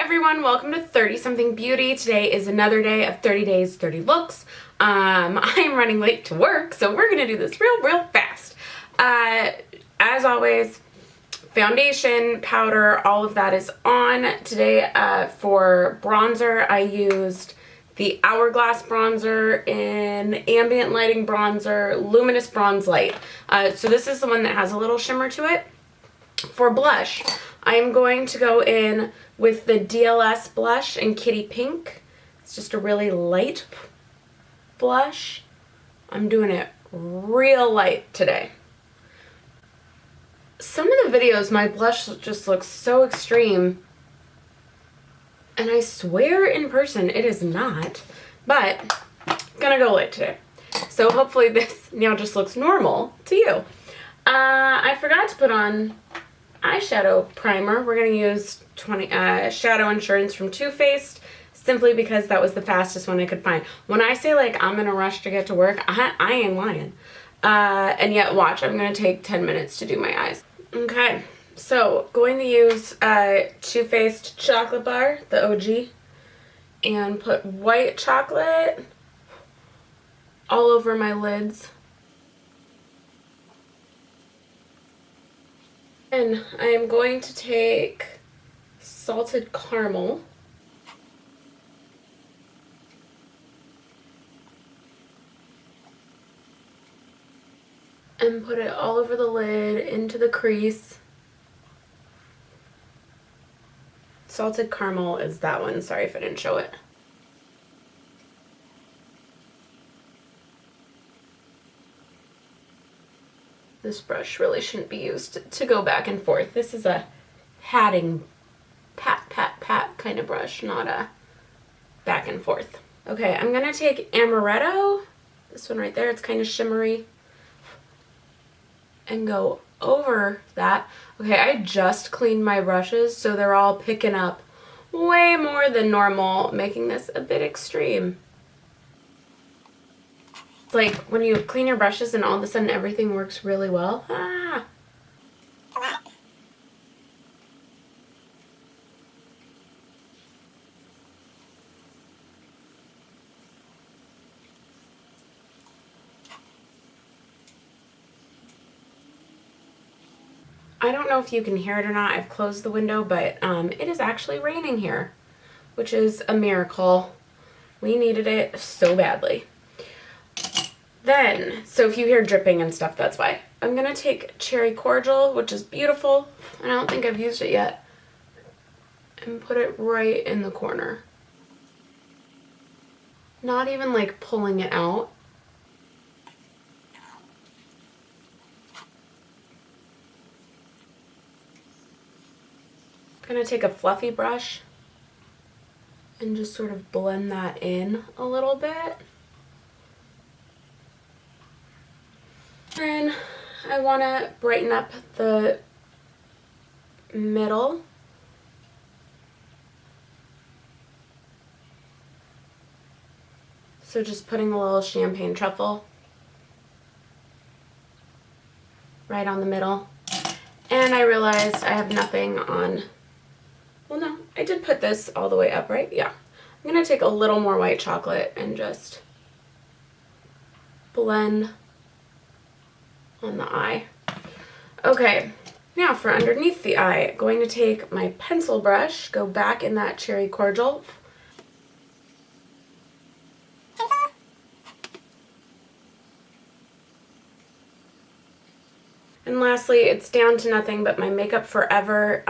everyone, welcome to 30 something beauty. Today is another day of 30 days, 30 looks. I'm running late to work, so we're gonna do this real fast. As always, foundation, powder, all of that is on. Today for bronzer, I used the Hourglass bronzer in Ambient Lighting Bronzer, Luminous Bronze Light. So this is the one that has a little shimmer to it. For blush, I'm going to go in with the DLS blush in Kitty Pink. It's just a really light blush. I'm doing it real light today. Some of the videos, my blush just looks so extreme, and I swear in person it is not, but I'm gonna go light today. So hopefully this now just looks normal to you. I forgot to put on eyeshadow primer. We're going to use Shadow Insurance from Too Faced, simply because that was the fastest one I could find. When I say like I'm in a rush to get to work, I ain't lying. And yet watch, I'm going to take 10 minutes to do my eyes. Okay, so going to use Too Faced Chocolate Bar, the OG, and put white chocolate all over my lids. And I am going to take salted caramel and put it all over the lid, into the crease. Salted caramel is that one. Sorry if I didn't show it. This brush really shouldn't be used to go back and forth. This is a patting, pat kind of brush, not a back and forth. Okay, I'm gonna take Amaretto, this one right there, it's kind of shimmery, and go over that. Okay, I just cleaned my brushes, so they're all picking up way more than normal, making this a bit extreme. It's like when you clean your brushes and all of a sudden everything works really well. Ah! I don't know if you can hear it or not. I've closed the window, but it is actually raining here, which is a miracle. We needed it so badly. Then, so if you hear dripping and stuff, that's why. I'm going to take Cherry Cordial, which is beautiful, and I don't think I've used it yet, and put it right in the corner. Not even like pulling it out. I'm going to take a fluffy brush and just sort of blend that in a little bit. And I want to brighten up the middle. So just putting a little champagne truffle right on the middle. And I realized I have nothing on, well no, I did put this all the way up, right? Yeah. I'm going to take a little more white chocolate and just blend on the eye. Okay, now for underneath the eye, going to take my pencil brush, go back in that Cherry Cordial. And lastly, it's down to nothing but my Makeup Forever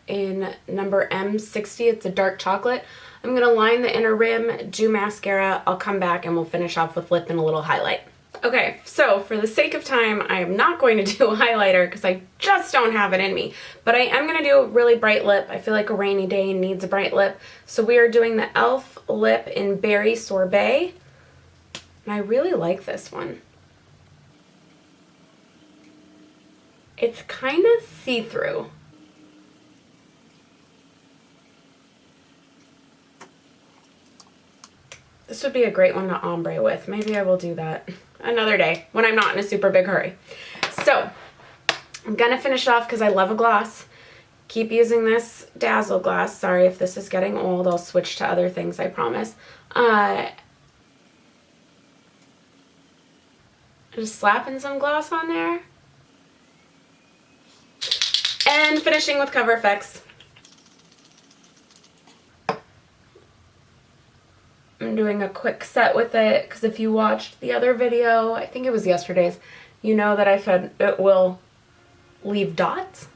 in number M60. It's a dark chocolate. I'm going to line the inner rim, do mascara. I'll come back and we'll finish off with lip and a little highlight. Okay, so for the sake of time, I am not going to do a highlighter because I just don't have it in me. But I am going to do a really bright lip. I feel like a rainy day needs a bright lip. So we are doing the e.l.f. lip in Berry Sorbet. And I really like this one. It's kind of see-through. This would be a great one to ombre with. Maybe I will do that another day when I'm not in a super big hurry. So I'm gonna finish it off because I love a gloss Keep using this Dazzle glass. Sorry if this is getting old. I'll switch to other things, I promise. Just slapping some gloss on there. And finishing with Cover FX. I'm doing a quick set with it because if you watched the other video, I think it was yesterday's, you know that I said it will leave dots.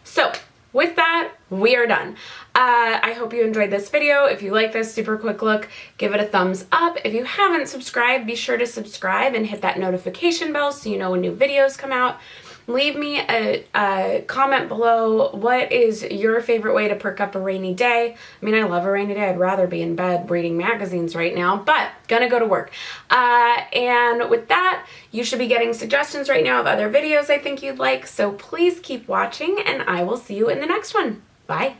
So with that, we are done. I hope you enjoyed this video. If you like this super quick look, give it a thumbs up. If you haven't subscribed, be sure to subscribe and hit that notification bell so you know when new videos come out. Leave me a comment below. What is your favorite way to perk up a rainy day? I mean, I love a rainy day. I'd rather be in bed reading magazines right now, but gonna go to work. And with that, you should be getting suggestions right now of other videos I think you'd like, so please keep watching, and I will see you in the next one. Bye.